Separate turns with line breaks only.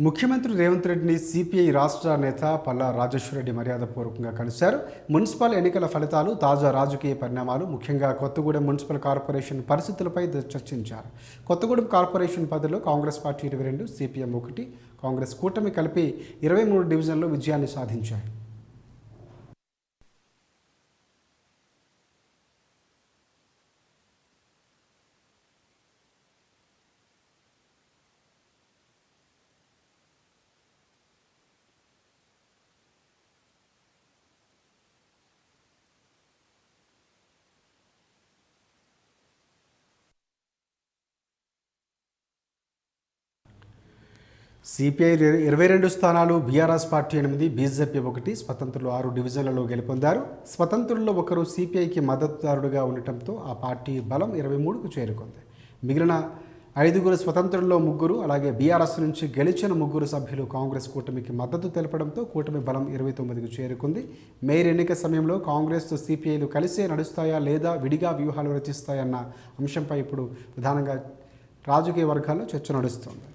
ముఖ్యమంత్రి రేవంత్ రెడ్డిని సిపిఐ రాష్ట్ర నేత పల్లా రాజేశ్వరరెడ్డి మర్యాదపూర్వకంగా కలిశారు. మున్సిపల్ ఎన్నికల ఫలితాలు, తాజా రాజకీయ పరిణామాలు, ముఖ్యంగా కొత్తగూడెం మున్సిపల్ కార్పొరేషన్ పరిస్థితులపై చర్చించారు. కొత్తగూడెం కార్పొరేషన్ పరిధిలో కాంగ్రెస్ పార్టీ 22, సిపిఎం 1, కాంగ్రెస్ కూటమి కలిపి 23 డివిజన్లో విజయాన్ని సాధించాయి. సిపిఐ 22 స్థానాలు, బీఆర్ఎస్ పార్టీ 8, బీజేపీ 1, స్వతంత్రులు 6 డివిజన్లలో గెలుపొందారు. స్వతంత్రుల్లో ఒకరు సిపిఐకి మద్దతుదారుడుగా ఉండటంతో ఆ పార్టీ బలం 23కు చేరుకుంది. మిగిలిన 5 స్వతంత్రుల్లో 3, అలాగే బీఆర్ఎస్ నుంచి గెలిచిన 3 సభ్యులు కాంగ్రెస్ కూటమికి మద్దతు తెలపడంతో కూటమి బలం 29కు చేరుకుంది. మేయర్ ఎన్నిక సమయంలో కాంగ్రెస్ సిపిఐలు కలిసే నడుస్తాయా లేదా విడిగా వ్యూహాలు రచిస్తాయన్న అంశంపై ఇప్పుడు ప్రధానంగా రాజకీయ వర్గాల్లో చర్చ నడుస్తోంది.